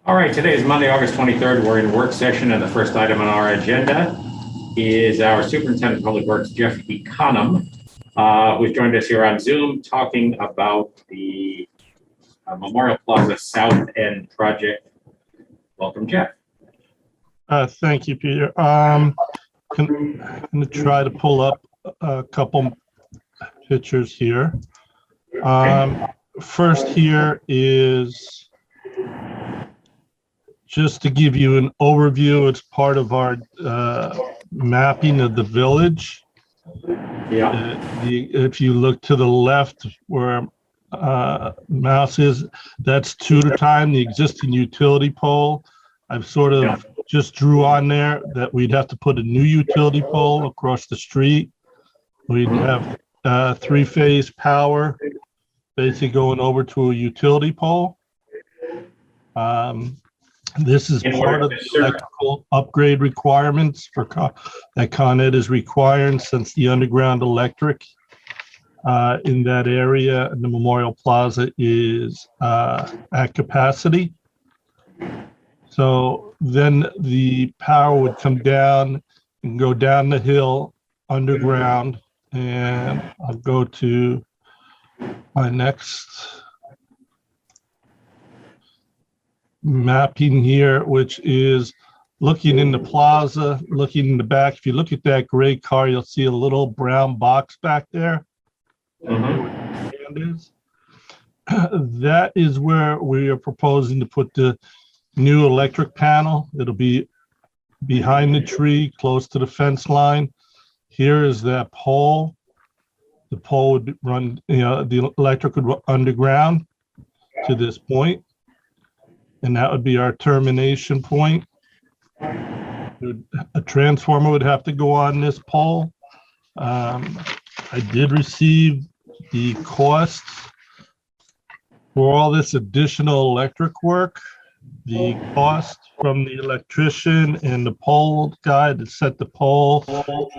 All right, today is Monday, August 23rd. We're in work session, and the first item on our agenda is our Superintendent of Public Works, Jeff Econom, who's joined us here on Zoom talking about the Memorial Plaza South End project. Welcome, Jeff. Thank you, Peter. I'm going to try to pull up a couple pictures here. First here is just to give you an overview. It's part of our mapping of the village. Yeah. If you look to the left where mouse is, that's two at a time, the existing utility pole. I've sort of just drew on there that we'd have to put a new utility pole across the street. We'd have three-phase power basically going over to a utility pole. This is part of the electrical upgrade requirements for that Con Ed is requiring, since the underground electric in that area in the Memorial Plaza is at capacity. So then the power would come down and go down the hill underground, and I'll go to my next mapping here, which is looking in the plaza, looking in the back. If you look at that gray car, you'll see a little brown box back there. That is where we are proposing to put the new electric panel. It'll be behind the tree, close to the fence line. Here is that pole. The pole would run, the electric would run underground to this point, and that would be our termination point. A transformer would have to go on this pole. I did receive the costs for all this additional electric work. The cost from the electrician and the pole guy to set the pole,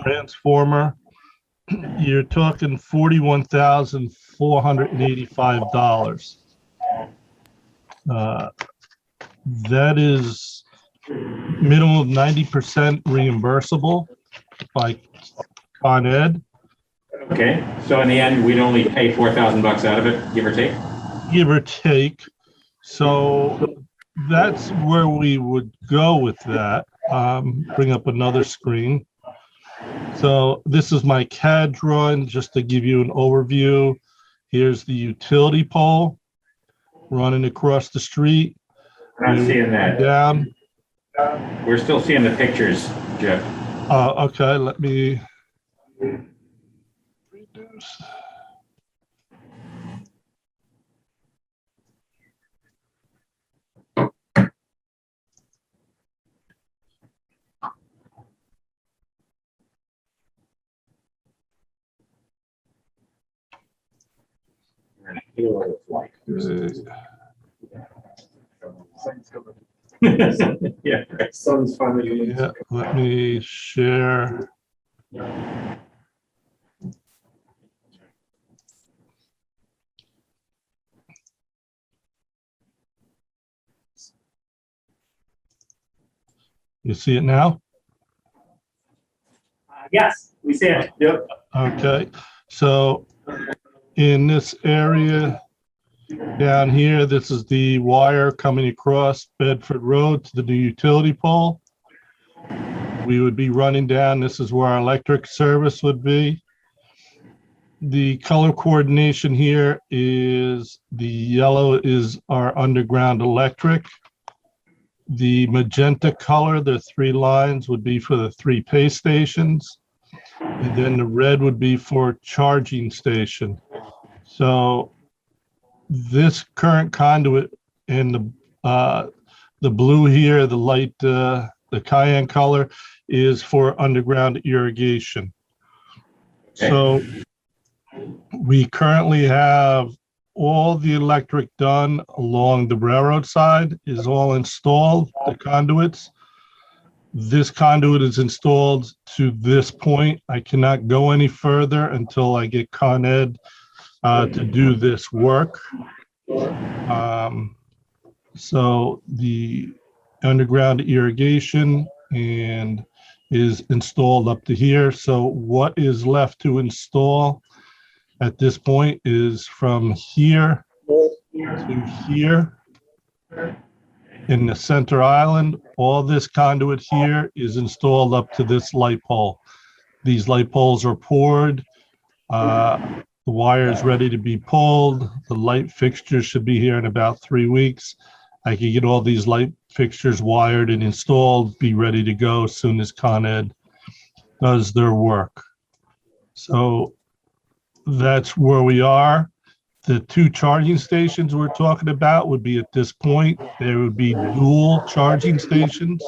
transformer, you're talking $41,485. That is minimum of 90% reimbursable by Con Ed. Okay, so in the end, we'd only pay $4,000 out of it, give or take? Give or take. So that's where we would go with that. Bring up another screen. So this is my CAD drawing, just to give you an overview. Here's the utility pole running across the street. I'm not seeing that. Down. We're still seeing the pictures, Jeff. Okay, let me reduce. Yeah, right. Sun's finally. Yeah, let me share. You see it now? Yes, we see it. Yep. Okay, so in this area down here, this is the wire coming across Bedford Road to the new utility pole. We would be running down, this is where our electric service would be. The color coordination here is the yellow is our underground electric. The magenta color, the three lines, would be for the three pay stations. And then the red would be for charging station. So this current conduit and the blue here, the light, the cayenne color, is for underground irrigation. Okay. So we currently have all the electric done along the railroad side, is all installed, the conduits. This conduit is installed to this point. I cannot go any further until I get Con Ed to do this work. So the underground irrigation and is installed up to here. So what is left to install at this point is from here to here in the center island. All this conduit here is installed up to this light pole. These light poles are poured. The wire is ready to be pulled. The light fixtures should be here in about 3 weeks. I can get all these light fixtures wired and installed, be ready to go as soon as Con Ed does their work. So that's where we are. The 2 charging stations we're talking about would be at this point, there would be dual charging stations.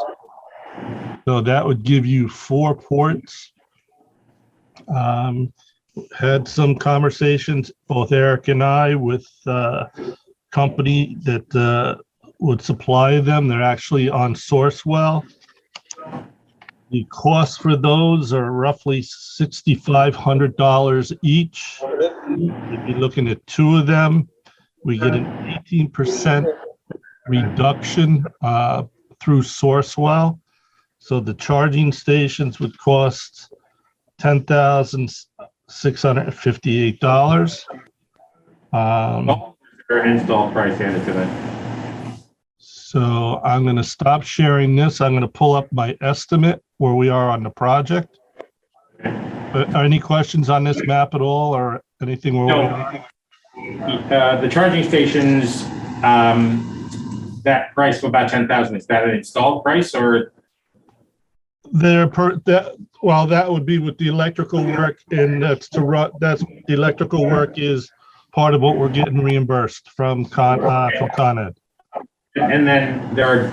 So that would give you 4 ports. Had some conversations, both Eric and I, with company that would supply them. They're actually on Sourcewell. The costs for those are roughly $6,500 each. We'd be looking at 2 of them. We get an 18% reduction through Sourcewell. So the charging stations would cost $10,658. Your install price added to that. So I'm going to stop sharing this. I'm going to pull up my estimate where we are on the project. Any questions on this map at all, or anything? No. The charging stations, that price of about 10,000, is that an installed price or? Well, that would be with the electrical work, and that's the electrical work is part of what we're getting reimbursed from Con Ed. And then there are a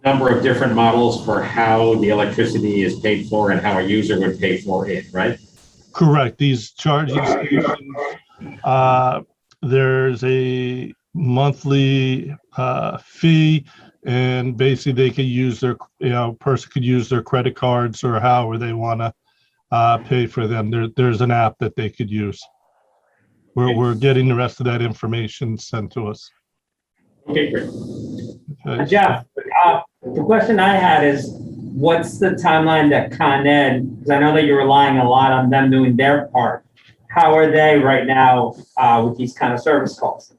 number of different models for how the electricity is paid for and how a user would pay for it, right? Correct. These charging stations, there's a monthly fee, and basically they could use their, person could use their credit cards or however they want to pay for them. There's an app that they could use. We're getting the rest of that information sent to us. Okay, great. Okay. Jeff, the question I had is, what's the timeline that Con Ed, because I know that you're relying a lot on them doing their part. How are they right now with these kind of service calls?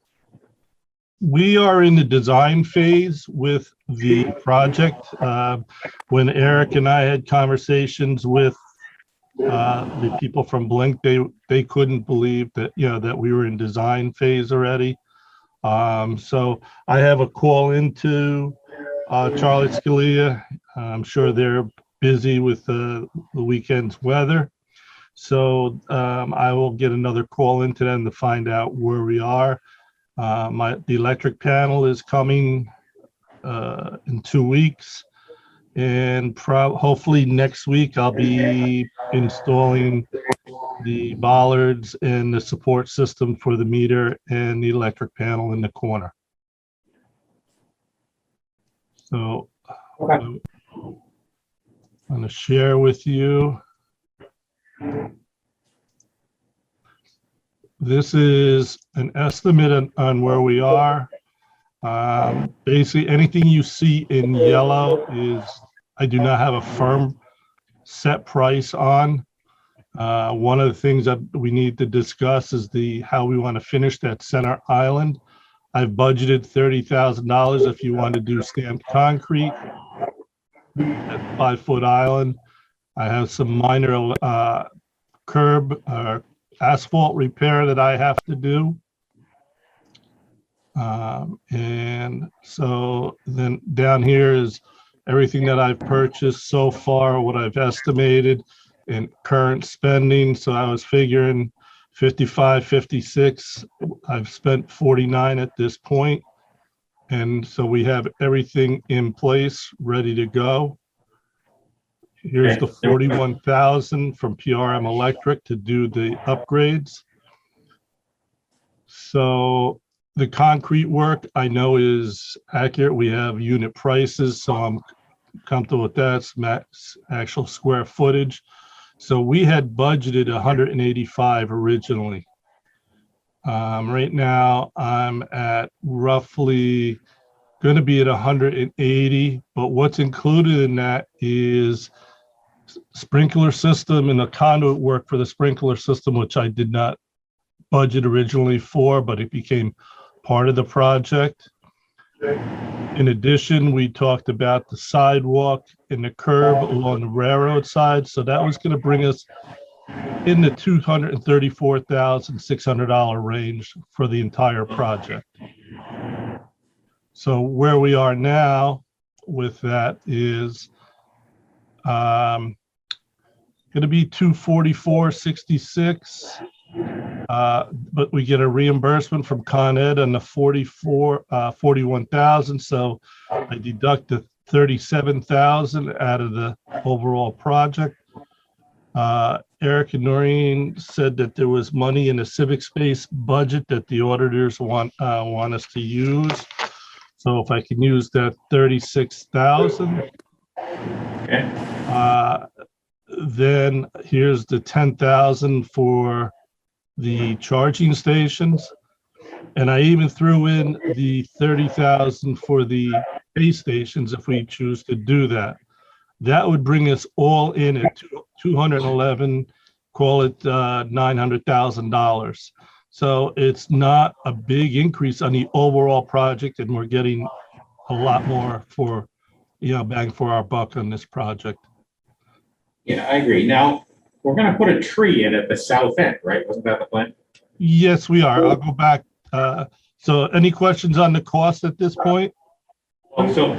We are in the design phase with the project. When Eric and I had conversations with the people from Blink, they couldn't believe that, that we were in design phase already. So I have a call into Charlie Scalia. I'm sure they're busy with the weekend's weather. So I will get another call into them to find out where we are. The electric panel is coming in 2 weeks, and hopefully next week I'll be installing the bollards and the support system for the meter and the electric panel in the corner. So I'm going to share with you. This is an estimate on where we are. Basically, anything you see in yellow is, I do not have a firm set price on. One of the things that we need to discuss is how we want to finish that center island. I've budgeted $30,000 if you want to do stamped concrete, that 5-foot island. I have some minor curb asphalt repair that I have to do. And so then down here is everything that I've purchased so far, what I've estimated in current spending. So I was figuring 55, 56. I've spent 49 at this point. And so we have everything in place, ready to go. Here's the 41,000 from PRM Electric to do the upgrades. So the concrete work I know is accurate. We have unit prices, so I'm comfortable with that. It's max actual square footage. So we had budgeted 185 originally. Right now I'm at roughly going to be at 180, but what's included in that is sprinkler system and the conduit work for the sprinkler system, which I did not budget originally for, but it became part of the project. In addition, we talked about the sidewalk and the curb along the railroad side. So that was going to bring us in the $234,600 range for the entire project. So where we are now with that is going to be 244.66. But we get a reimbursement from Con Ed on the 41,000. So I deduct the 37,000 out of the overall project. Eric and Noreen said that there was money in the civic space budget that the auditors want us to use. So if I can use that 36,000. Okay. Then here's the 10,000 for the charging stations. And I even threw in the 30,000 for the base stations if we choose to do that. That would bring us all in at 211, call it $900,000. So it's not a big increase on the overall project, and we're getting a lot more for, bang for our buck on this project. Yeah, I agree. Now, we're going to put a tree in at the south end, right? Wasn't that the plan? Yes, we are. I'll go back. So any questions on the cost at this point? Well, so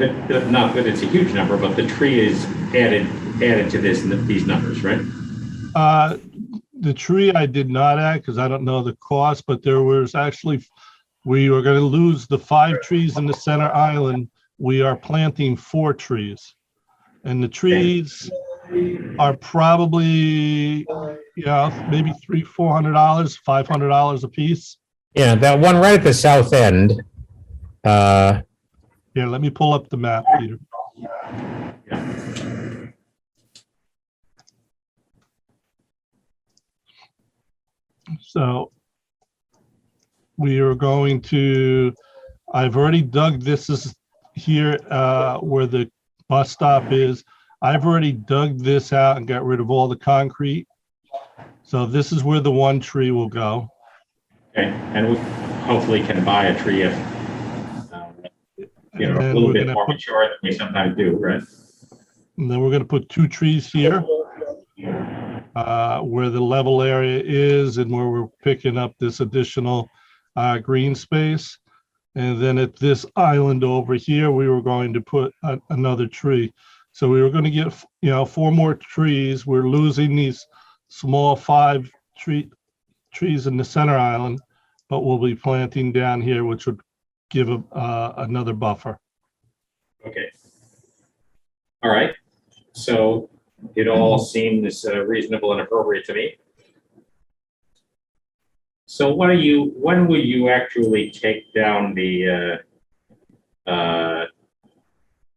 not that it's a huge number, but the tree is added to these numbers, right? The tree I did not add because I don't know the cost, but there was actually, we were going to lose the 5 trees in the center island. We are planting 4 trees, and the trees are probably, maybe $300, $400, $500 a piece. Yeah, that one right at the south end. Here, let me pull up the map, Peter. So we are going to, I've already dug, this is here where the bus stop is. I've already dug this out and got rid of all the concrete. So this is where the 1 tree will go. Okay, and we hopefully can buy a tree if, a little bit more mature than we sometimes do, right? And then we're going to put 2 trees here where the level area is and where we're picking up this additional green space. And then at this island over here, we were going to put another tree. So we were going to get, 4 more trees. We're losing these small 5 trees in the center island, but we'll be planting down here, which would give another buffer. Okay. All right. So it all seems reasonable and appropriate to me. So when will you actually take down the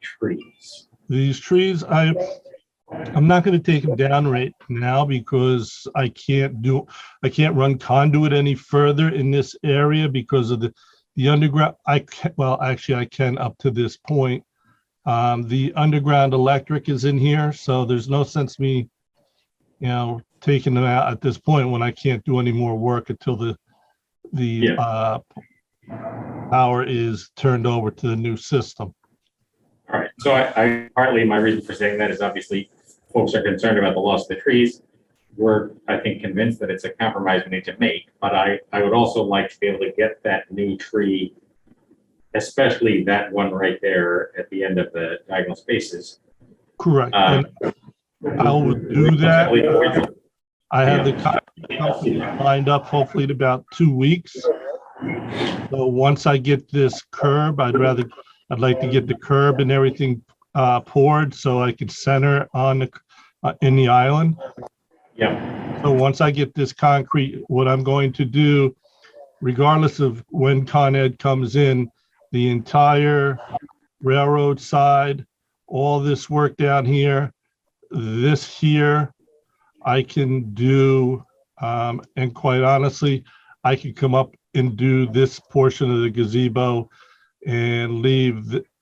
trees? These trees, I'm not going to take them down right now because I can't run conduit any further in this area because of the underground. I can up to this point. The underground electric is in here, so there's no sense me, taking them out at this point when I can't do any more work until the power is turned over to the new system. All right. So I partly my reason for saying that is obviously folks are concerned about the loss of the trees. We're, I think, convinced that it's a compromise we need to make, but I would also like to be able to get that new tree, especially that one right there at the end of the diagonal spaces. Correct. And I will do that. I have the company lined up hopefully in about 2 weeks. So once I get this curb, I'd like to get the curb and everything poured so I can center on in the island. Yeah. So once I get this concrete, what I'm going to do, regardless of when Con Ed comes in, the entire railroad side, all this work down here, this here, I can do, and quite honestly, I can come up and do this portion of the gazebo and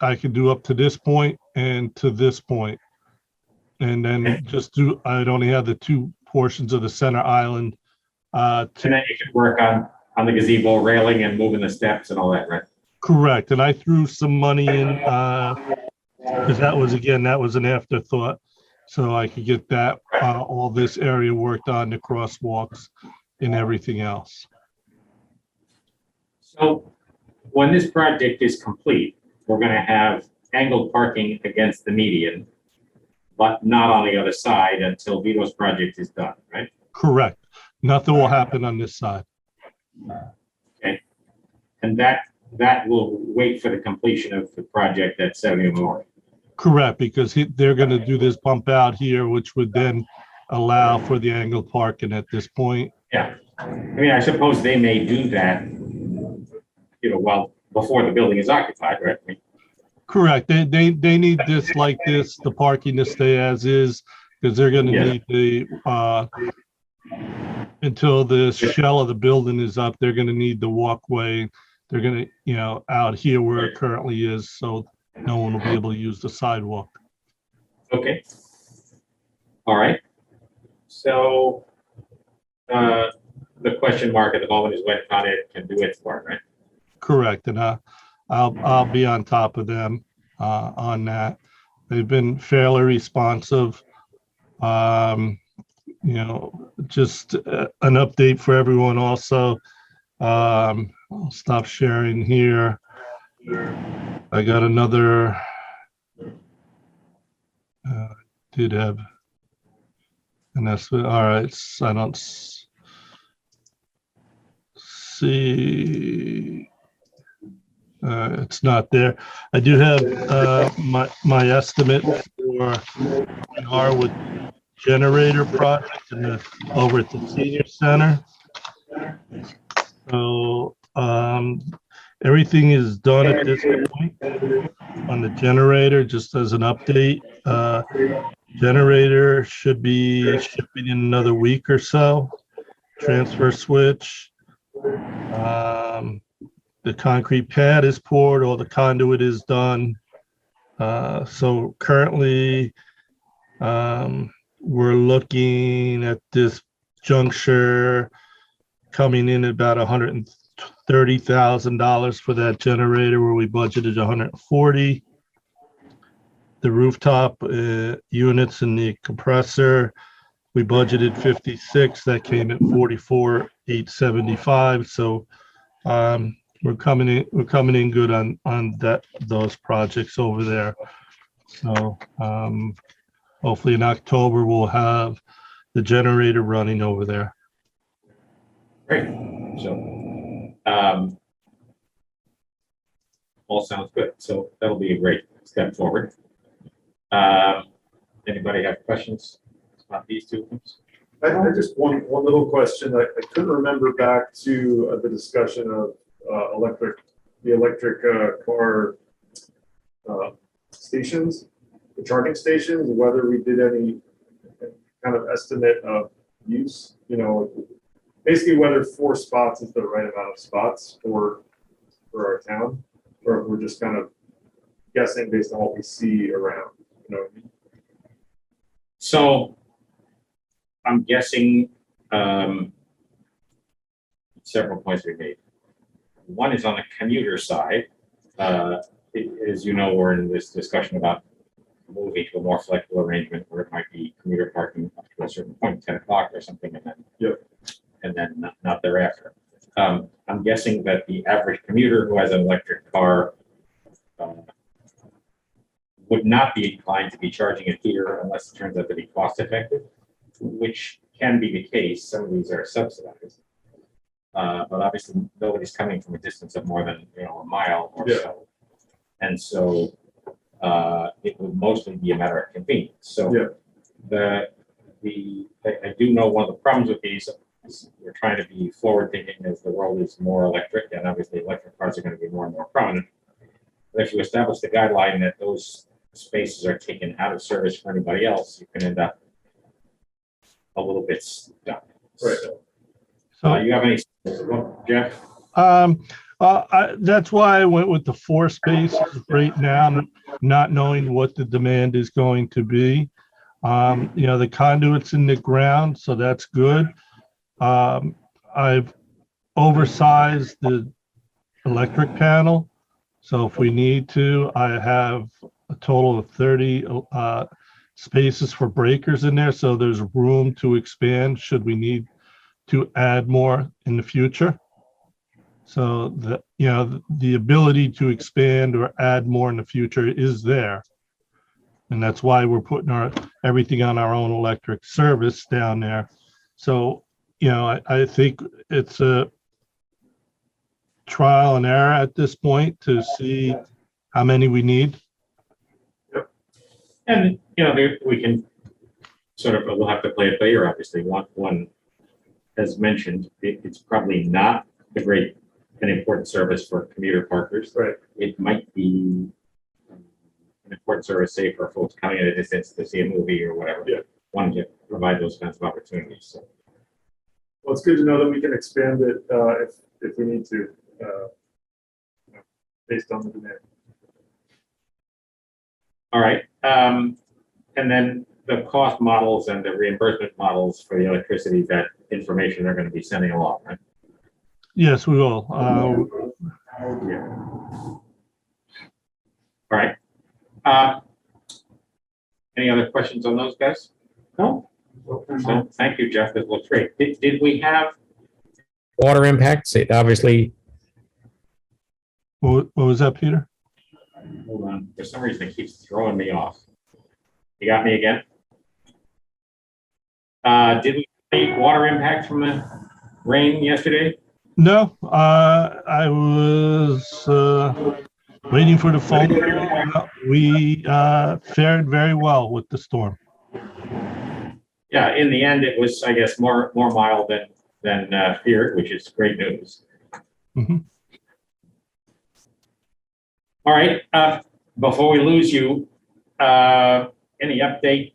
I could do up to this point and to this point. And then I'd only have the two portions of the center island. And then you could work on the gazebo railing and moving the steps and all that, right? Correct. And I threw some money in, because that was an afterthought. So I could get that, all this area worked on, the crosswalks and everything else. So when this project is complete, we're gonna have angled parking against the median, but not on the other side until Vito's project is done, right? Correct. Nothing will happen on this side. Okay. And that will wait for the completion of the project at 70 Memorial. Correct, because they're going to do this bump out here, which would then allow for the angled parking at this point. Yeah. I mean, I suppose they may do that, well, before the building is occupied, right? I mean, Correct. They need this like this, the parking to stay as is, because they're going to need the, until the shell of the building is up, they're going to need the walkway. They're going to, out here where it currently is, so no one will be able to use the sidewalk. Okay. All right. So the question mark at the moment is when Con Ed can do its part, right? Correct, and I'll be on top of them on that. They've been fairly responsive. Just an update for everyone also. I'll stop sharing here. I got another, did have, and that's, all right, I don't see, it's not there. I do have my estimate for our with generator project over at the senior center. So everything is done at this point on the generator, just as an update. Generator should be shipping in another week or so. Transfer switch. The concrete pad is poured, all the conduit is done. So currently, we're looking at this juncture coming in at about $130,000 for that generator, where we budgeted $140,000. The rooftop units and the compressor, we budgeted $56,000. That came at $44,875. So we're coming in good on those projects over there. So hopefully in October we'll have the generator running over there. Great. So all sounds good. So that'll be a great step forward. Anybody have questions about these two things? I just one little question. I couldn't remember back to the discussion of the electric car stations, the charging stations, whether we did any kind of estimate of use, basically whether 4 spots is the right amount of spots for our town, or if we're just kind of guessing based on what we see around, what I mean? So I'm guessing several points we made. One is on the commuter side. As you know, we're in this discussion about moving to a more flexible arrangement where it might be commuter parking up to a certain point, 10 o'clock or something, and then and then not thereafter. I'm guessing that the average commuter who has an electric car would not be inclined to be charging it here unless it turns out to be cost effective, which can be the case. Some of these are subsidized. But obviously nobody's coming from a distance of more than a mile or so. And so it would mostly be a matter of convenience. So I do know one of the problems with these is we're trying to be forward thinking as the world is more electric, and obviously electric cars are going to be more and more prominent. But if you establish the guideline that those spaces are taken out of service for anybody else, you can end up a little bit stuck. Right. So you have any, Jeff? That's why I went with the 4 spaces right now, not knowing what the demand is going to be. The conduit's in the ground, so that's good. I've oversized the electric panel. So if we need to, I have a total of 30 spaces for breakers in there. So there's room to expand should we need to add more in the future. So the ability to expand or add more in the future is there. And that's why we're putting everything on our own electric service down there. So, I think it's a trial and error at this point to see how many we need. And, we can we'll have to play it by ear, obviously. One, as mentioned, it's probably not an important service for commuter parkers. Right. It might be an important service, say, for folks coming at a distance to see a movie or whatever. Yeah. Wanting to provide those kinds of opportunities. So. Well, it's good to know that we can expand it if we need to, based on the demand. All right. And then the cost models and the reimbursement models for the electricity, that information they're going to be sending along, right? Yes, we will. Yeah. All right. Any other questions on those guys? No? So, thank you, Jeff. That looks great. Did we have? Water impacts, it obviously, What was that, Peter? Hold on. For some reason, it keeps throwing me off. You got me again? Did we have water impact from the rain yesterday? No, I was waiting for the phone. We fared very well with the storm. Yeah, in the end, it was, I guess, more mild than feared, which is great news. Mhm. All right. Before we lose you, any update?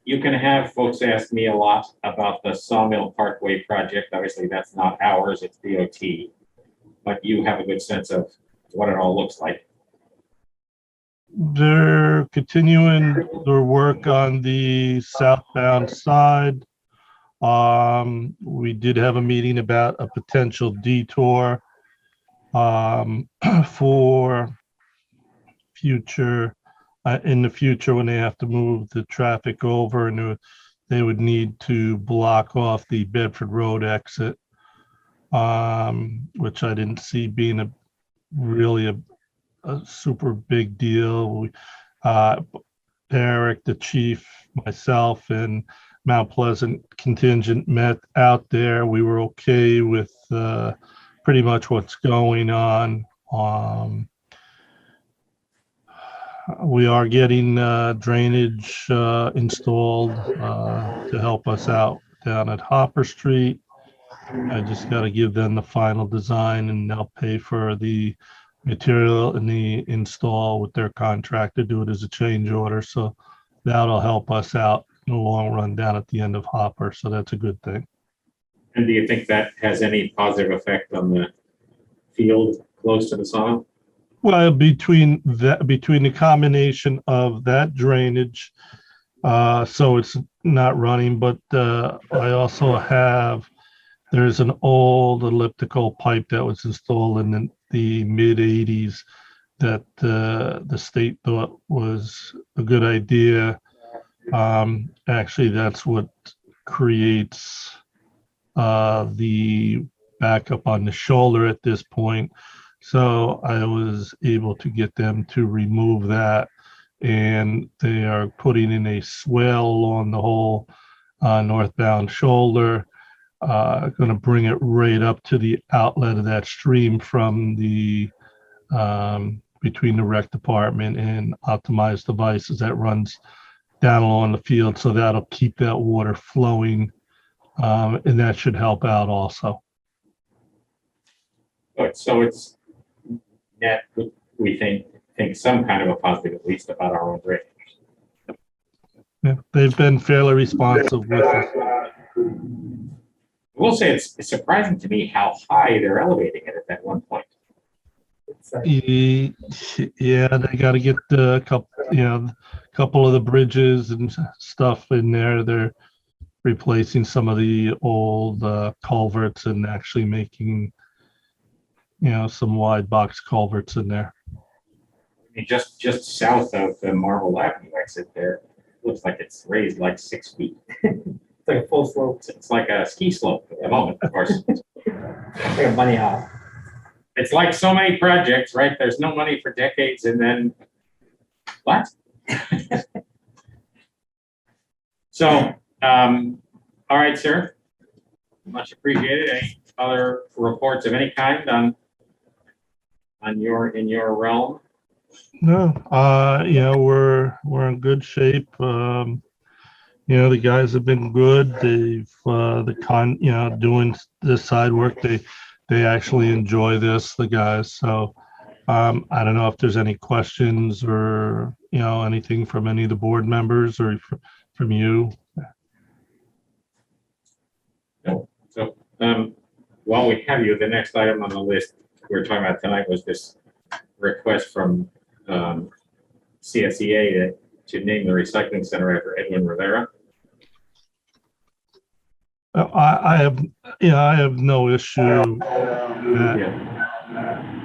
You can have folks ask me a lot about the Sawmill Parkway project. Obviously, that's not ours, it's DOT. But you have a good sense of what it all looks like. They're continuing their work on the southbound side. We did have a meeting about a potential detour for future, in the future when they have to move the traffic over, and they would need to block off the Bedford Road exit, which I didn't see being really a super big deal. Eric, the chief, myself, and Mount Pleasant contingent met out there. We were okay with pretty much what's going on. We are getting drainage installed to help us out down at Hopper Street. I just got to give them the final design, and they'll pay for the material and the install with their contractor, do it as a change order. So that'll help us out in the long run down at the end of Hopper. So that's a good thing. And do you think that has any positive effect on the field close to the sawmill? Well, between the combination of that drainage, so it's not running, but I also there's an old elliptical pipe that was installed in the mid 80s that the state thought was a good idea. Actually, that's what creates the backup on the shoulder at this point. So I was able to get them to remove that, and they are putting in a swale along the whole northbound shoulder, going to bring it right up to the outlet of that stream from the between the rec department and optimized devices that runs down along the field. So that'll keep that water flowing, and that should help out also. Good. So it's net, we think some kind of a positive, at least about our own drainage. Yeah, they've been fairly responsive with us. I will say it's surprising to me how high they're elevating it at that one point. So, Yeah, they got to get the couple of the bridges and stuff in there. They're replacing some of the old culverts and actually making, some wide box culverts in there. I mean, just south of the Marble Avenue exit there, looks like it's raised like 6 feet. it's like a full slope, It's like a ski slope at the moment, of course. like a bunny hop. It's like so many projects, right? There's no money for decades and then what? So, all right, sir. Much appreciated. Any other reports of any kind in your realm? No, we're in good shape. The guys have been good. They've doing this side work. They actually enjoy this, the guys. So I don't know if there's any questions or anything from any of the board members or from you. No. So, while we have you, the next item on the list we were talking about tonight was this request from CSEA to name the recycling center after Edwin Rivera. I have no issue. Yeah.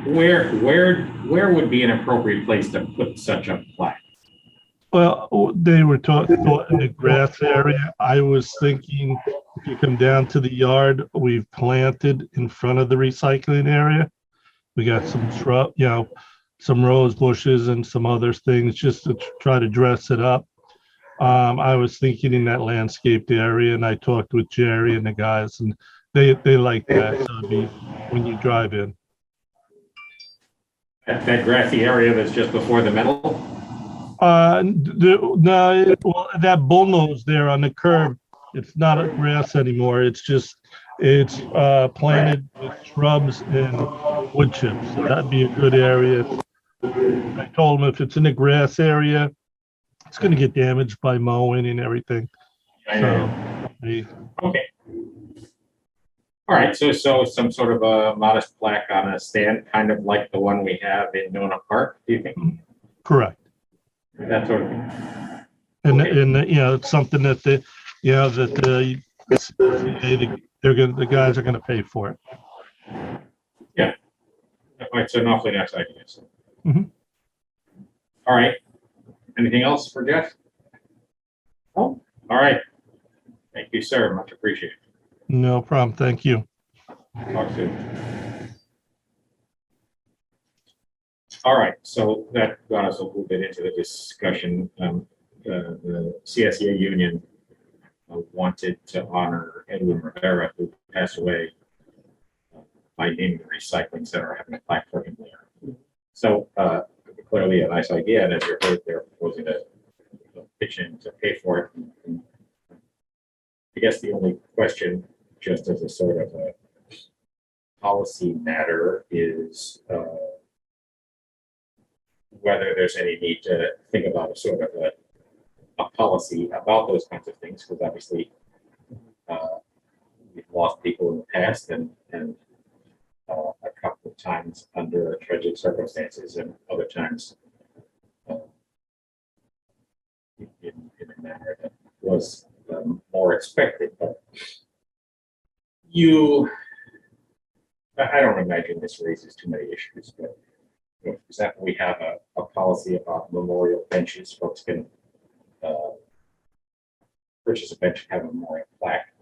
Where would be an appropriate place to put such a plaque? Well, they were thought in the grass area. I was thinking if you come down to the yard, we've planted in front of the recycling area. We got some shrub, some rose bushes and some other things just to try to dress it up. I was thinking in that landscaped area, and I talked with Jerry and the guys, and they like that. So it'd be when you drive in. That grassy area that's just before the metal? No, that bullnose there on the curb, it's not a grass anymore. It's planted with shrubs and wood chips. So that'd be a good area. I told them if it's in the grass area, it's going to get damaged by mowing and everything. Okay. All right. So some sort of a modest plaque on a stand, kind of like the one we have in Nona Park, do you think? Correct. That sort of thing. And Okay. it's something that the guys are gonna pay for it. Yeah. All right. So an awfully nice idea. So. Mhm. All right. Anything else for Jeff? Oh, all right. Thank you, sir. Much appreciated. No problem. Thank you. Talk soon. All right, so that got us a little bit into the discussion. The CSEA union wanted to honor Edwin Rivera, who passed away, by naming the recycling center, having a plaque for him there. So clearly a nice idea, and as you heard, they're proposing to pitch in to pay for it. And I guess the only question, just as a sort of a policy matter, is whether there's any need to think about a sort of a policy about those kinds of things, because obviously we've lost people in the past and a couple of times under tragic circumstances, and other times in a manner that was more expected. But I don't imagine this raises too many issues, but for example, we have a policy about memorial benches. Folks can purchase a bench and have a memorial plaque.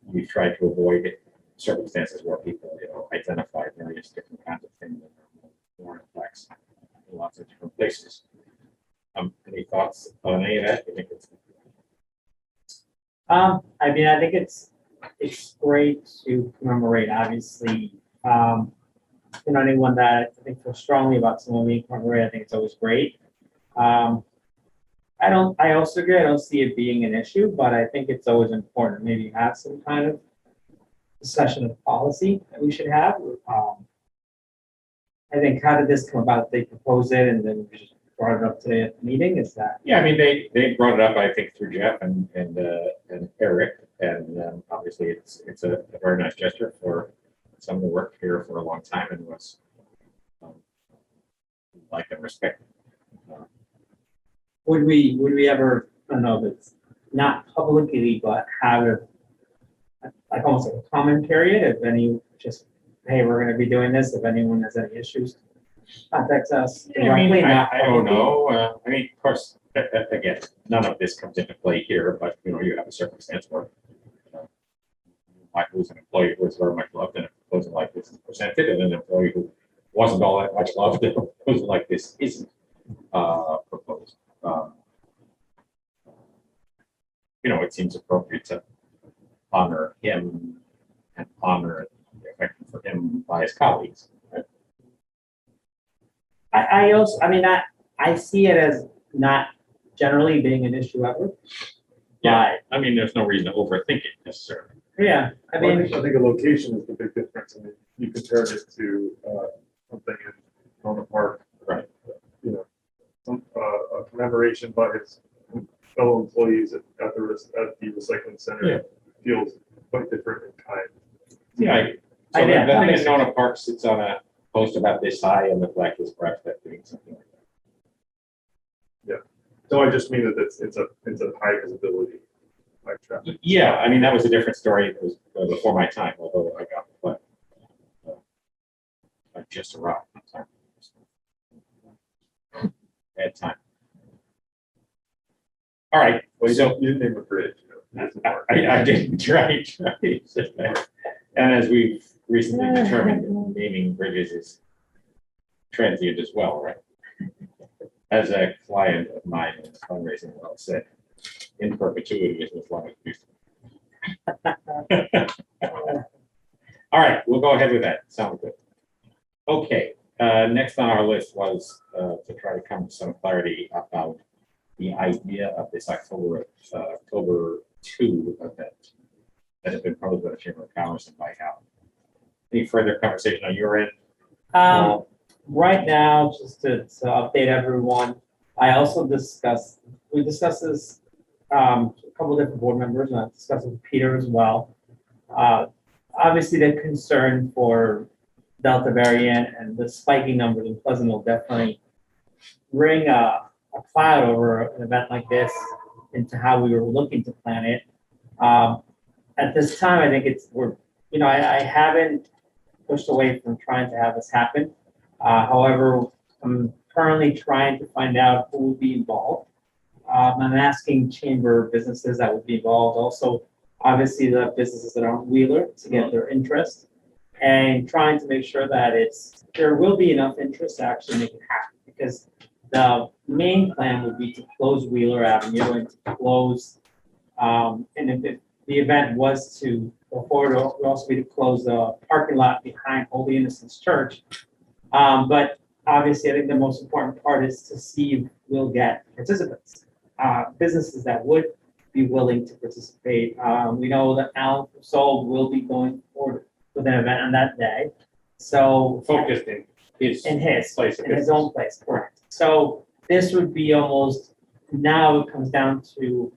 We try to avoid circumstances where people, identify various different kinds of things in their memorial plaques in lots of different places. Any thoughts on any of that? You think it's... I mean, I think it's great to commemorate, obviously. Anyone that I think feels strongly about someone being commemorated, I think it's always great. I also agree, I don't see it being an issue, but I think it's always important, maybe have some kind of discussion of policy that we should have. I think, how did this come about? They proposed it and then we just brought it up today at the meeting, is that? Yeah, I mean, they brought it up, I think, through Jeff and Eric, and obviously it's a very nice gesture for someone who worked here for a long time and was like and respect. Would we ever, I don't know if it's not publicly, but have a, like almost like a comment period, if any, just, hey, we're gonna be doing this, if anyone has any issues, contact us I directly, mean, not I don't publicly. know. I mean, of course, again, none of this comes into play here, but you know, you have a circumstance where Michael was an employee who was very much loved, and it wasn't like this is presented, and an employee who wasn't all that much loved, and it wasn't like this isn't proposed. You know, it seems appropriate to honor him and honor the affection for him by his colleagues. Right? I also, I mean, I see it as not generally being an issue ever. Yeah, I mean, there's no reason to overthink it necessarily. But yeah, I mean, I think a location is the big difference. I mean, you compared it to something in Roma Park, Right. you know, a commemoration by his fellow employees at the recycling center Yeah. feels quite different in kind. Yeah. So I- the yeah, that thing makes is, Nona Park sits on a post about this high, and the flag is perhaps that doing something like that. So I just mean that it's a high visibility bike track. Yeah, I mean, that was a different story. It was before my time, although I got the flag. I just arrived. I'm sorry. Bad time. All right, Well, so you didn't name a bridge. You know, it's a park. I didn't, right. And as we've recently determined, naming bridges is transient as well, right? As a client of mine in fundraising well said, in perpetuity is as long as it used to. All right, we'll go ahead with that. Sounds good. Okay, next on our list was to try to come to some clarity about the idea of this October 2 event that has been proposed by the Chamber of Commerce and by Hal. Any further conversation on your end? right now, just to update everyone, I also we discussed this, a couple different board members, and I discussed it with Peter as well. Obviously, the concern for Delta variant and the spiking numbers in Pleasant will definitely bring a cloud over an event like this into how we were looking to plan it. At this time, I think I haven't pushed away from trying to have this happen. However, I'm currently trying to find out who will be involved. I'm asking chamber businesses that would be involved, also obviously the businesses that are on Wheeler to get their interest, and trying to make sure that there will be enough interest to actually make it happen, because the main plan would be to close Wheeler Avenue and to close, and if the event was to go forward, it would also be to close the parking lot behind Holy Innocents Church. But obviously, I think the most important part is to see if we'll get participants, businesses that would be willing to participate. We know that Alan Soul will be going forward with an event on that day. So Focused in his place of in his business. own place, correct. So this would be almost, now it comes down to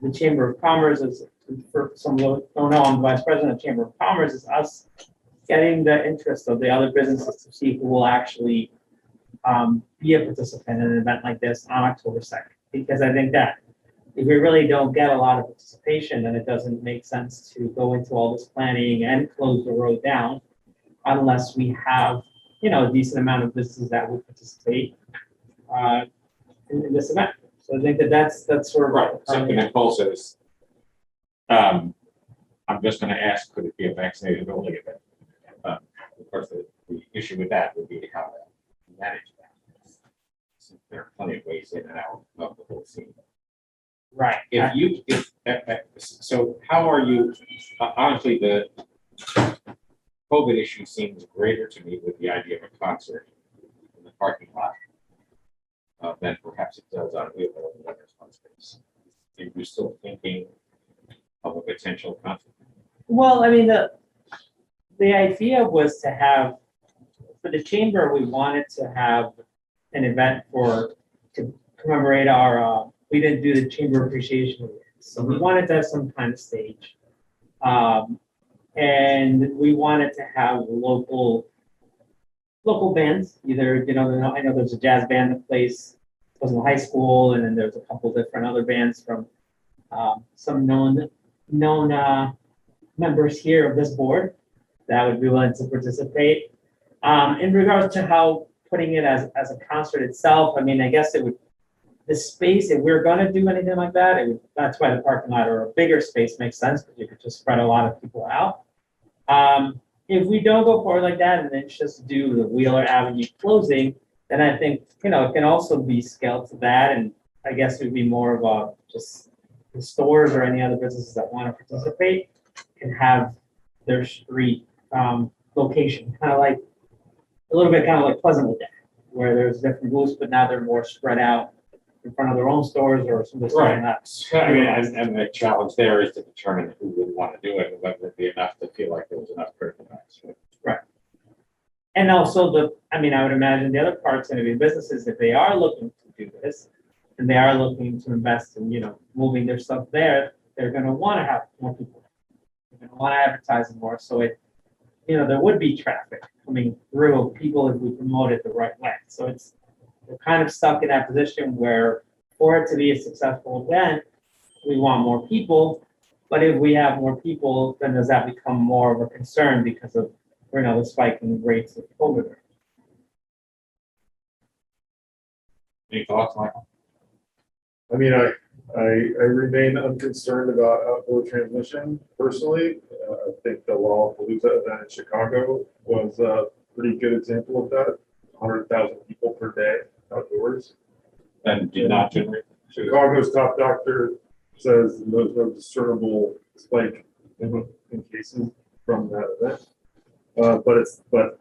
the Chamber of Commerce, for some who don't know, I'm the Vice President of Chamber of Commerce, is us getting the interest of the other businesses to see who will actually be a participant in an event like this on October 2nd. Because I think that if we really don't get a lot of participation, then it doesn't make sense to go into all this planning and close the road down unless we have, a decent amount of businesses that would participate in this event. So I think that's sort of Right, something that Paul says. I'm just gonna ask, could it be a vaccinated only event? Of course, the issue with that would be how to manage that. Since there are plenty of ways in and out of the whole scene. right. So how are you, honestly, the COVID issue seems greater to me with the idea of a concert in the parking lot than perhaps it does on Wheeler or the other space. Are you still thinking of a potential concert? Well, I mean, the idea was to have, for the chamber, we wanted to have an event to commemorate we didn't do the chamber appreciation week. So we wanted to have some kind of stage. And we wanted to have local local bands, either, I know there's a jazz band that plays in high school, and then there's a couple different other bands from some known members here of this board that would be willing to participate. In regards to how putting it as a concert itself, I mean, I guess it would, the space, if we're gonna do anything like that, that's why the parking lot or a bigger space makes sense, because you could just spread a lot of people out. If we don't go forward like that and then just do the Wheeler Avenue closing, then I think, it can also be scaled to that, and I guess it would be more of a, just the stores or any other businesses that want to participate can have their street, location, kind of like, a little bit kind of like Pleasantwood, where there's different booths, but now they're more spread out in front of their own stores or something like that. I mean, and the challenge there is to determine who would want to do it, and whether it'd be enough to feel like there was enough critical mass. Right. And also I would imagine the other part's gonna be businesses, if they are looking to do this, and they are looking to invest in, moving their stuff there, they're gonna wanna have more people. They're gonna wanna advertise more, so there would be traffic coming through, people if we promote it the right way. So we're kind of stuck in that position where for it to be a successful event, we want more people. But if we have more people, then does that become more of a concern because of, the spike in rates of COVID? Any thoughts, Michael? I mean, I remain unconcerned about outdoor transmission personally. I think the Lollapalooza event in Chicago was a pretty good example of that. 100,000 people per day outdoors. And did not generate. Chicago's top doctor says there's no discernible spike in cases from that event. But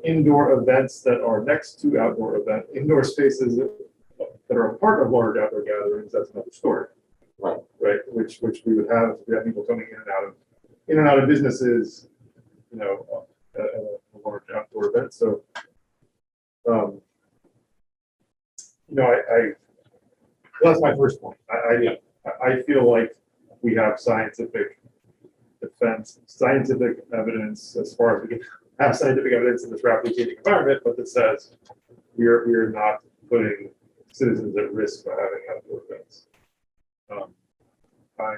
indoor events that are next to indoor spaces that are a part of large outdoor gatherings, that's another story. Right. Right. Which we would have if we have people coming in and out of businesses, at a large outdoor event. So, that's my first point. I feel like we have scientific evidence, as far as we can have scientific evidence in this rapidly changing environment, but that says we are not putting citizens at risk by having outdoor events. I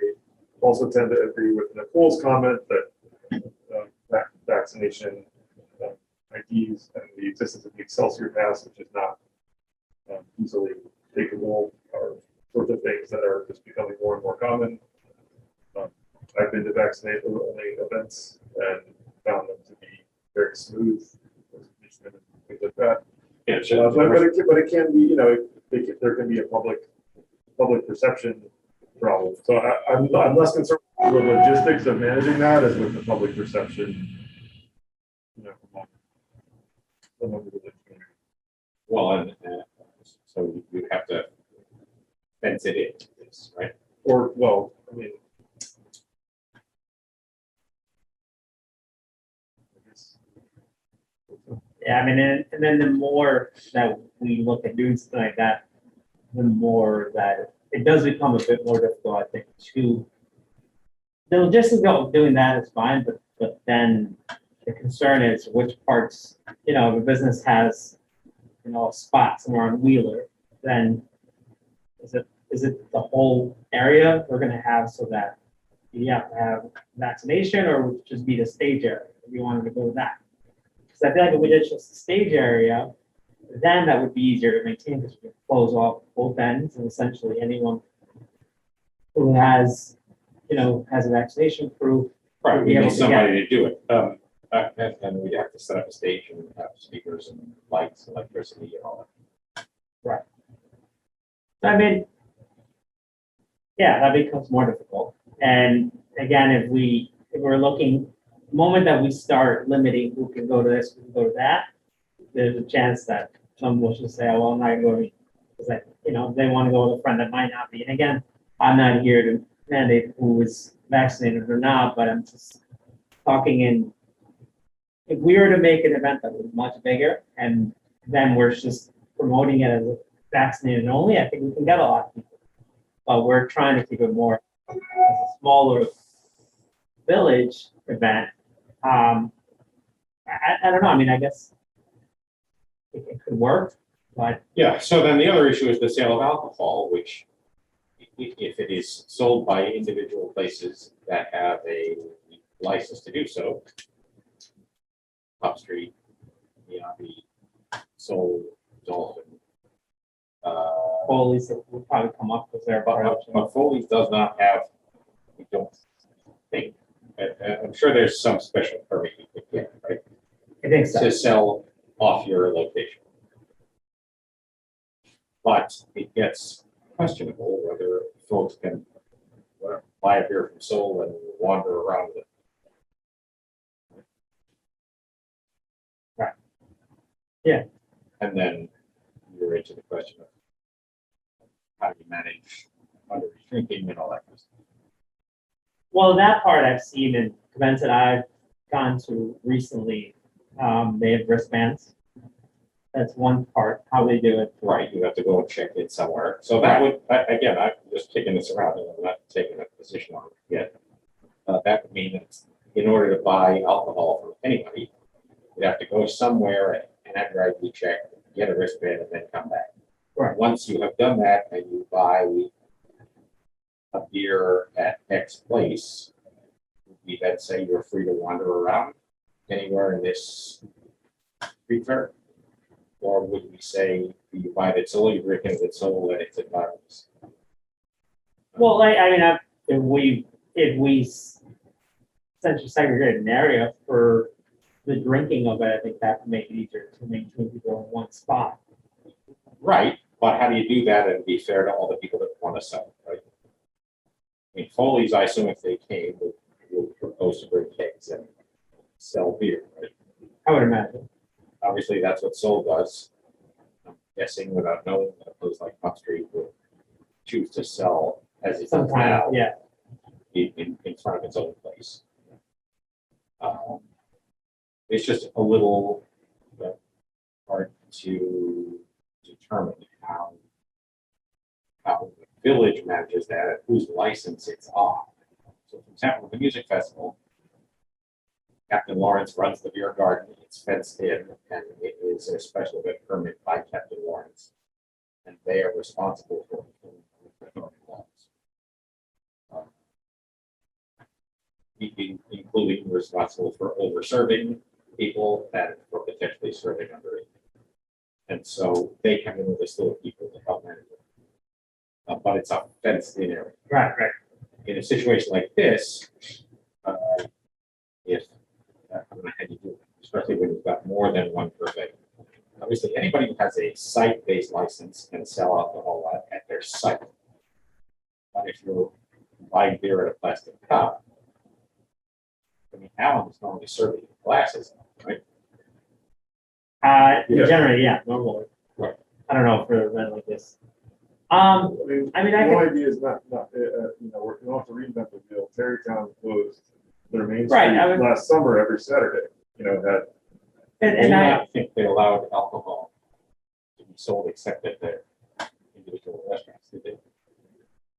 also tend to agree with Nicole's comment that vaccination IDs and the existence of the Excelsior Pass, which is not easily takeable, are sorts of things that are just becoming more and more common. I've been to vaccinate-only events and found them to be very smooth, things like that. Yeah, But it can be, there can be a public perception problem. So I'm less concerned with the logistics of managing that as with the public perception. Among the community. Well, and so you have to fence it in, right? Or, well, I mean, Yeah, and then the more that we look at doing something like that, the more that it does become a bit more difficult, I think, the logistics of doing that is fine, but then the concern is which parts, if a business has, a spot somewhere on Wheeler, then is it the whole area we're gonna have so that you have to have vaccination, or would it just be the stage area if you wanted to go with that? Because I feel like if we did just the stage area, then that would be easier to maintain because we could close off both ends, and essentially anyone who has a vaccination proof. Right, we be able need to somebody to do it. And we'd have to set up a stage and have speakers and lights, electricity and all that. That becomes more difficult. And again, if we're looking, the moment that we start limiting who can go to this, who can go to that, there's a chance that some will just say, oh, well, I'm not going, because they want to go with a friend that might not be. And again, I'm not here to mandate who is vaccinated or not, but I'm just talking in, if we were to make an event that was much bigger and then we're just promoting it as a vaccinated only, I think we can get a lot of people. But we're trying to keep it more as a smaller village event. I don't know. I guess it could work, but Yeah, so then the other issue is the sale of alcohol, which if it is sold by individual places that have a license to do so, Up Street, the Soul, Dolphin. Foley's will probably come up because they're approaching. But Foley's does not have, I don't think, I'm sure there's some special permit you could get, right? I think so. To sell off your location. But it gets questionable whether folks can buy a beer from Soul and wander around with it. Right. Yeah. And then you're into the question of how do you manage underage drinking and all that kind of stuff. Well, that part I've seen in events that I've gone to recently, they have wristbands. That's one part, how they do it. Right, you have to go and check it somewhere. So that would, again, I'm just kicking this around and I'm not taking a position on it yet. That would mean that in order to buy alcohol from anybody, you'd have to go somewhere and have your ID checked, get a wristband, and then come back. Right. Once you have done that and you buy a beer at X place, we then say you're free to wander around anywhere in this street fair? Or would we say you buy it at Soul, you drink it at Soul, and it's at Barnes? Well, I mean, if we essentially segregate an area for the drinking of it, I think that would make it easier to maintain people in one spot. Right, but how do you do that and be fair to all the people that want to sell, right? I mean, Foley's, I assume if they came, would propose to bring kegs and sell beer, right? I would imagine. Obviously, that's what Soul does. I'm guessing without knowing that a place like Pump Street would choose to sell as it's now Sometimes, yeah. in front of its own place. It's just a little hard to determine how the village manages that, and whose license it's on. So, for example, the music festival, Captain Lawrence runs the beer garden. It's fenced in, and it is a special event permit by Captain Lawrence, and they are responsible for laws, including responsible for over-serving people and for potentially serving underage. And so they come in with a slew of people to help manage it. But it's a fenced-in area. Right. In a situation like this, if I don't know how you do it, especially when you've got more than one per venue. Obviously, anybody who has a site-based license can sell alcohol at their site. But if you're buying beer in a plastic cup, I mean, Alan is normally serving glasses, right? Yeah. Generally, yeah, normally. Right. I don't know for an event like this. I mean, I the could- idea is not, we don't have to reinvent the wheel. Terrytown closed their main Right, street I would- last summer every Saturday, that. and I think they allowed alcohol to be sold except at their individual restaurants, did they?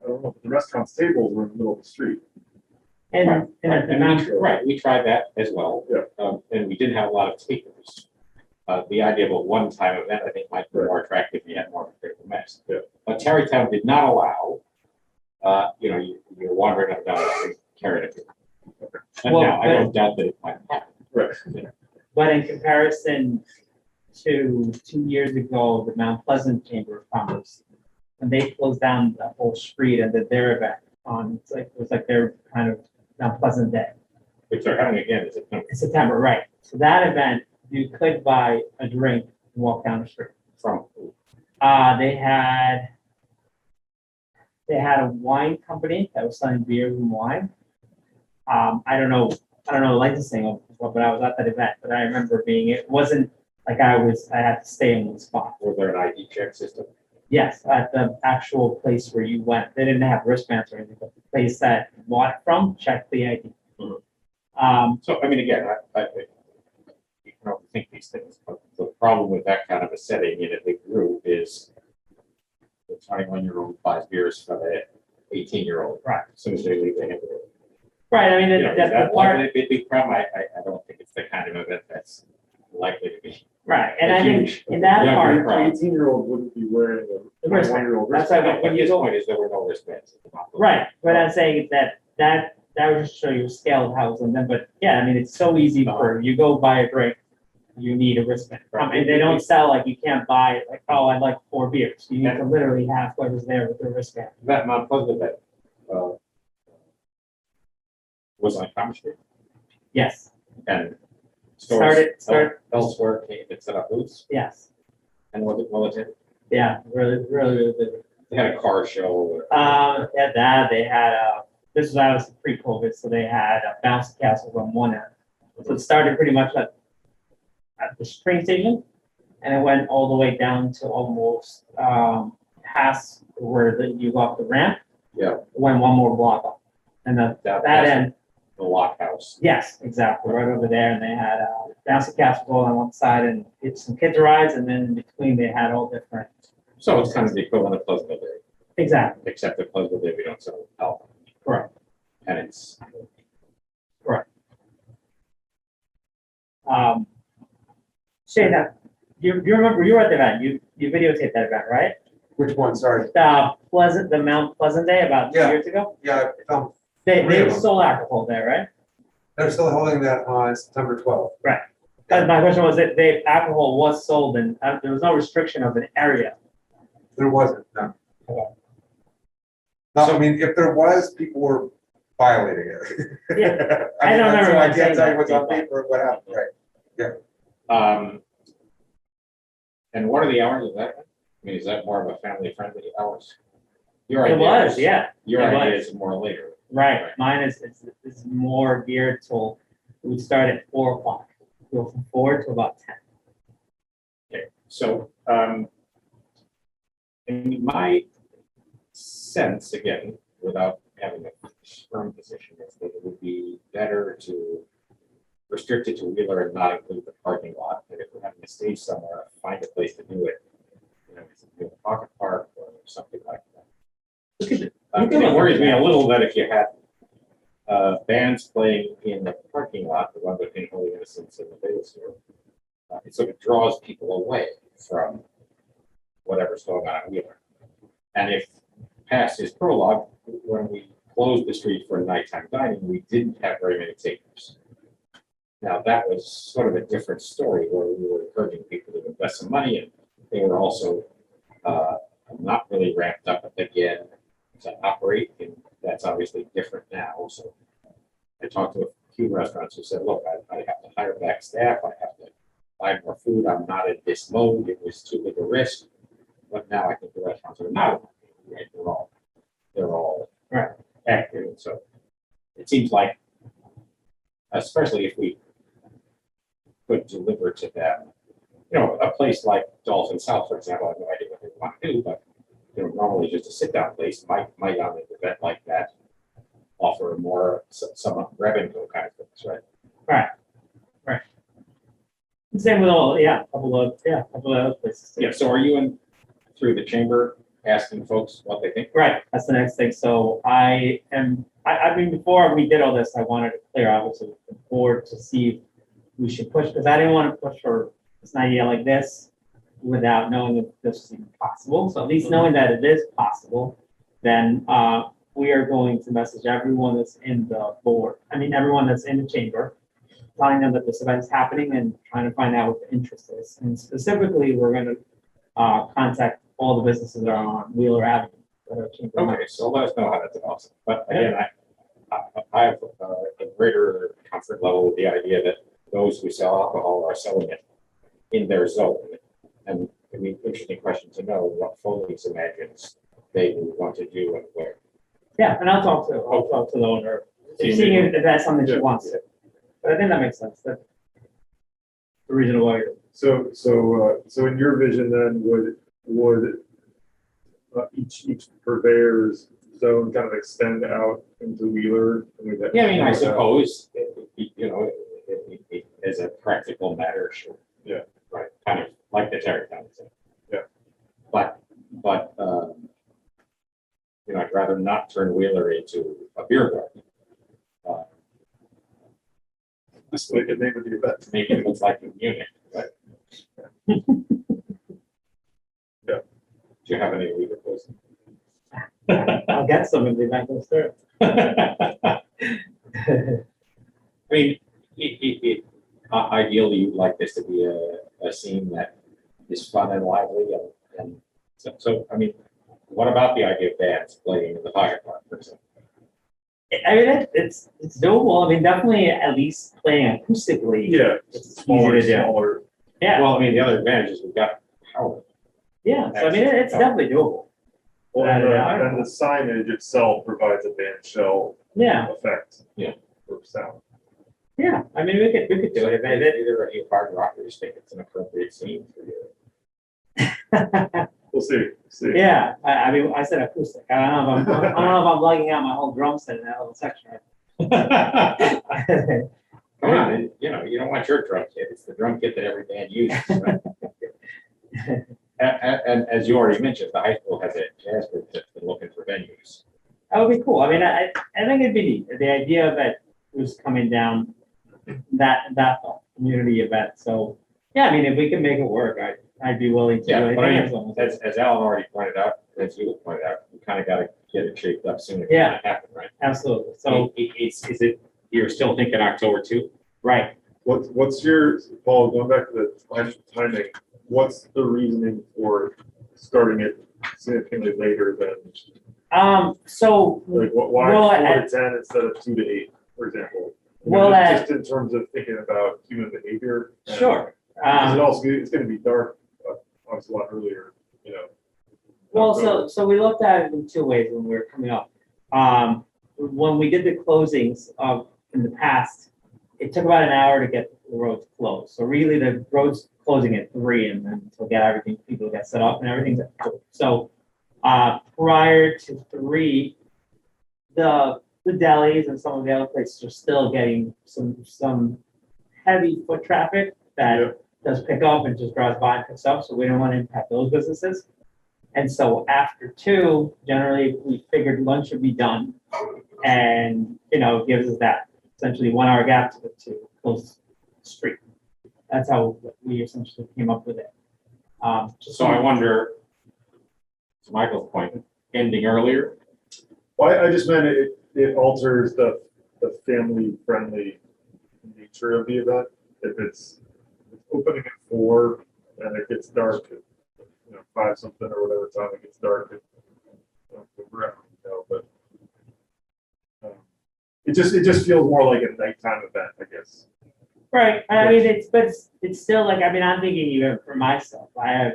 I don't know, but the restaurant's tables were in the middle of the street. and at the Mount, Right, we tried that as well. Yeah. And we didn't have a lot of takers. The idea of a one-time event, I think, might be more attractive if you had more of a critical mass. Yeah. But Terrytown did not allow, you're wandering up and down the street carrying a beer. And Well, now, I don't doubt that it might happen. Right. but in comparison to 2 years ago, the Mount Pleasant Chamber of Commerce, and they closed down the whole street and did their event on, it was like their kind of Mount Pleasant Day. Which they're having again is September. In September, right. So that event, you could buy a drink and walk down the street. From, They had a wine company that was selling beer and wine. I don't know the licensing of, but I was at that event, but I remember it wasn't like I had to stay in one spot. was there an ID check system? Yes, at the actual place where you went, they didn't have wristbands or anything, but the place that you bought it from checked the ID. So, I mean, again, you can overthink these things, but the problem with that kind of a setting in a big group is the 21-year-old buys beers for the 18-year-old. Right. As soon as they leave the neighborhood. Right, I mean, You know, that's that the part. a big problem? I don't think it's the kind of event that's likely to be Right, and I think Huge. in that Yeah, part, right. Right. 18-year-old wouldn't be wearing a Wristband. 21-year-old That's wristband. why But when you his go, point is there were no wristbands. at the bottom. right, but I'm saying that would just show you a scale of how it's done, but yeah, I mean, it's so easy for, you go buy a drink, you need a wristband. And they don't sell, like, you can't buy it, like, oh, I'd like 4 beers. You need to literally have whoever's there with their wristband. That Mount Pleasant, that, was on Common Street Yes, and stores Start, elsewhere came and set up booths yes, and was it militant? yeah, really busy. They had a car show. Or, They had that, they had, this was obviously pre-COVID, so they had bouncy castles on one end. So it started pretty much at the train station, and it went all the way down to almost, past where you go up the ramp. Yeah. It went one more block up, and that end, the lock house. yes, exactly, right over there, and they had, bouncy castles all on one side, and it's some kids rides, and then in between, they had all different. So it's kind of the equivalent of Pleasantville Day, Exactly, except at Pleasantville Day we don't sell alcohol. correct. And it's Shane, you remember, you were at the event, you videotaped that event, right? Which one, sorry? The Mount Pleasant Day about 2 Yeah. years ago? Yeah, They Three of them. sold alcohol there, right? they're still holding that on September 12th. My question was that alcohol was sold and there was no restriction of an area. There wasn't, no. Okay. No, I mean, if there was, people were violating it. Yeah, I I don't mean, remember I saying can't tell that. you what's on paper, or what happened, right? And what are the hours of that? I mean, is that more of a family friendly hours? Your It idea was, is- yeah, Your it idea was. is more later. right. Mine is more geared till, we would start at 4:00, go from 4 to about 10. Okay, so, in my sense, again, without having a firm position, is that it would be better to restrict it to Wheeler and not include the parking lot. And if we're having a stage somewhere, find a place to do it. You know, do a pocket park or something like that. It worries me a little that if you had bands playing in the parking lot, the one between Holy Innocents and the Bagel Store, it sort of draws people away from whatever's going on in Wheeler. And if past his prologue, when we closed the street for nighttime dining, we didn't have very many takers. Now, that was sort of a different story where we were encouraging people to invest some money and they were also not really ramped up again to operate, and that's obviously different now. So I talked to a few restaurants who said, look, I have to hire back staff, I have to buy more food, I'm not in this mode, it was too big a risk. But now I think the restaurants are not, right? They're all Right. active, and so it seems like, especially if we could deliver to them, you know, a place like Dolphin South, for example, I have no idea what they want to do, but you know, normally just a sit-down place might on an event like that offer more some revenue kind of things, right? Same with all, a couple of other places. too. Yeah. So are you in through the chamber asking folks what they think? Right, that's the next thing. So I mean, before we did all this, I wanted to clear obviously with the board to see if we should push, because I didn't want to push for an idea like this without knowing if this is even possible. So at least knowing that it is possible, then we are going to message everyone that's in the board, everyone that's in the chamber, telling them that this event is happening and trying to find out what the interest is. And specifically, we're going to contact all the businesses that are on Wheeler Avenue. That are chamber Okay, members. so let us know how that's awesome. But again, I have a greater comfort level with the idea that those who sell alcohol are selling it in their zone. And it'd be an interesting question to know what Foley's imagines they would want to do and where. Yeah, and I'll talk to the owner, seeing if that's something she wants to. But I think that makes sense. That's the reason why. So in your vision then, would each purveyor's zone kind of extend out into Wheeler? Yeah, I mean, I suppose, you know, as a practical matter, sure. Yeah. Right, kind of like the Tarrytown thing. Yeah. But, you know, I'd rather not turn Wheeler into a beer garden. Just like a name of the event. Make it look like a Munich, but you have any legal posts? I'll get some if the event goes through. I mean, ideally, you'd like this to be a scene that is fun and lively and so, I mean, what about the idea of bands playing in the fire park, for example? I mean, it's doable. I mean, definitely at least playing acoustically. Yeah, It's easy smaller, to do. smaller. Yeah, Well, I mean, the other advantage is we've got power. yeah. So I mean, it's definitely doable. Well, Yeah. and the signage itself provides a band shell Yeah, effect. Yeah. For sound. yeah. I mean, we could do it. Either of you hard rockers think it's an appropriate scene for you. We'll see, see. Yeah, I mean, I said acoustic. I don't know if I'm lugging out my whole drum set in that little section. Come on, you know, you don't want your drum kit. It's the drum kit that every band uses. Right? And as you already mentioned, the high school has a jazz group that's been looking for venues. That would be cool. I mean, I think it'd be neat. The idea of it was coming down that community event. So yeah, I mean, if we can make it work, I'd be willing to. Yeah, but I anything mean, as long as Alan already pointed out, as you pointed out, you kind of got to get it shaped up soon. If Yeah. it happen, right? absolutely. So So is it, you're still thinking October 2? right. What's your, Paul, going back to the timing, what's the reasoning for starting it significantly later than, So like, why Well, 4 to 10 instead of 2 to 8, for example? Well, Just in terms of thinking about human behavior. and- sure. Because it also, it's gonna be dark, obviously a lot earlier, you know. Well, so we looked at it in two ways when we were coming up. When we did the closings in the past, it took about an hour to get the roads closed. So really, the roads closing at 3 and then to get everything, people get set up and everything's at 2. So prior to 3, the delis and some of the other places are still getting some heavy foot traffic that Yeah. does pick up and just drives by and picks up. So we don't want to impact those businesses. And so after 2, generally, we figured lunch should be done. And, you know, it gives us that essentially 1 hour gap to close the street. That's how we essentially came up with it. So I wonder, to Michael's point, ending earlier. Well, I just meant it alters the family-friendly nature of the event. If it's opening at 4 and it gets dark at, 5 something or whatever time it gets dark. But it just feels more like a nighttime event, I guess. Right. I mean, it's still like, I mean, I'm thinking even for myself, I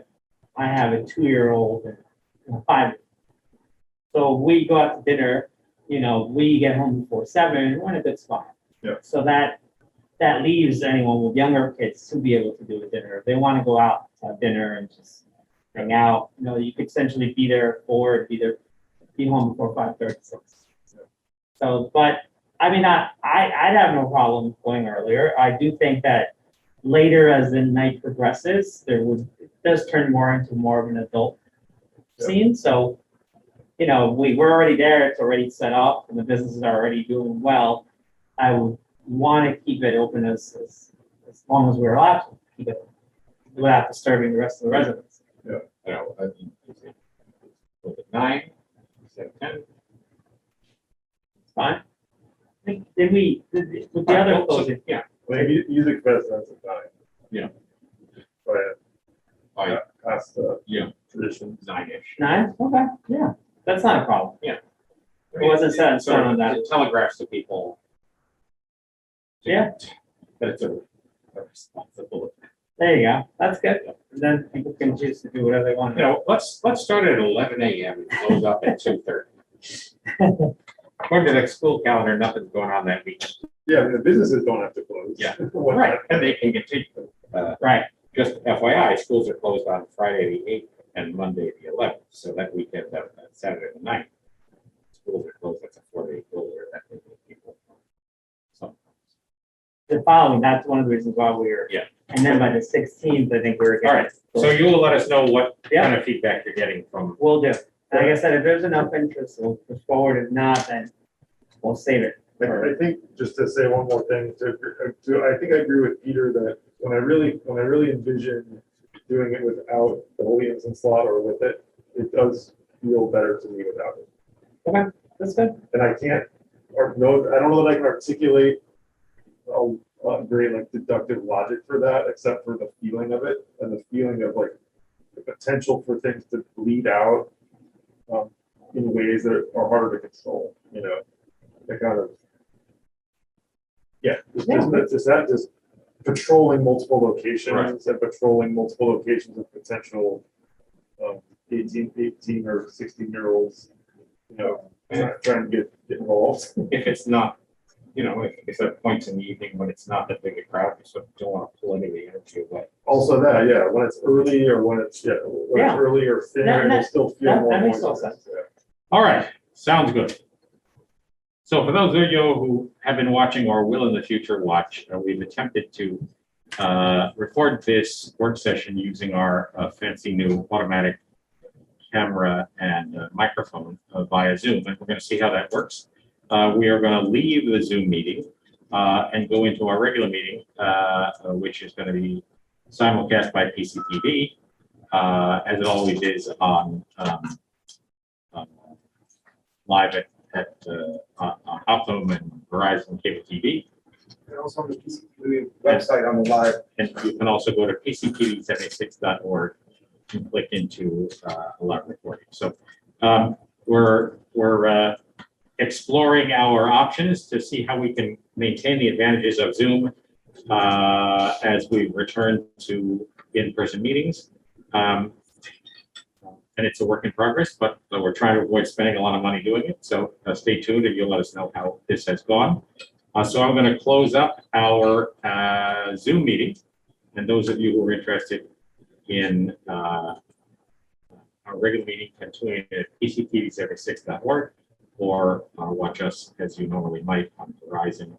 have a 2-year-old and a 5. So we go out to dinner, we get home before 7, we're in a good spot. Yeah. So that leaves anyone with younger kids to be able to do a dinner. If they want to go out to have dinner and just hang out, you could essentially be there at 4 and be home before 5:36. So, but I mean, I'd have no problem going earlier. I do think that later as the night progresses, it does turn more into more of an adult scene. So, we're already there, it's already set up, and the businesses are already doing well. I would want to keep it open as long as we're allowed to keep it without disturbing the rest of the residents. I mean, was it 9 instead of 10? It's fine. I think, with the other closing, Yeah. Like music fest, that's a time. Yeah. But past the Yeah. tradition. 9-ish. 9? Okay, yeah, that's not a problem. Yeah. It wasn't set in stone on that. It telegraphs to people. Yeah. That it's a responsibility. There you go. That's good. And then people can choose to do whatever they want. Let's start at 11 a.m. and close up at 2:30. According to the school calendar, nothing's going on that week. Yeah, I mean, the businesses don't have to close. Yeah. What- Right, and they can continue. Right. Just FYI, schools are closed on Friday the 8th and Monday the 11th, so that weekend, that Saturday the 9th. Schools are closed, that's a 4-day closure, that can make people. So, The following, that's one of the reasons why we were. Yeah. And then by the 16th, I think we were. all right, so you will let us know what Yeah. kind of feedback you're getting from. We'll do. Like I said, if there's enough interest, we'll push forward. If not, then we'll save it. I think, just to say one more thing, I think I agree with Peter that when I really envision doing it without the Williamson slot or with it, it does feel better to me without it. Okay, that's good. And I can't, or no, I don't know that I can articulate a great like deductive logic for that, except for the feeling of it and the feeling of like the potential for things to bleed out in ways that are harder to control, you know, the kind of, just patrolling multiple locations and patrolling multiple locations of potential 18 or 16-year-olds, you know, trying to get involved. If it's not, you know, if there are points in the evening when it's not that big a crowd, you sort of don't want to pull any of the energy away. Also that, yeah, when it's early or when it's, when it's Yeah. early or thinner, That- it'll still feel more. that makes total moist. sense. Yeah. All right, sounds good. So for those of you who have been watching or will in the future watch, we've attempted to record this work session using our fancy new automatic camera and microphone via Zoom, and we're going to see how that works. We are going to leave the Zoom meeting and go into our regular meeting, which is going to be simulcast by PCTV, as it always is on live at on Optum and Verizon Cable TV. And also on the PCTV website on the live. And you can also go to pctv76.org and click into a live recording. So we're exploring our options to see how we can maintain the advantages of Zoom as we return to in-person meetings. And it's a work in progress, but we're trying to avoid spending a lot of money doing it. So stay tuned and you'll let us know how this has gone. So I'm going to close up our Zoom meeting. And those of you who are interested in our regular meeting can tune in at pctv76.org or watch us as you normally might on Verizon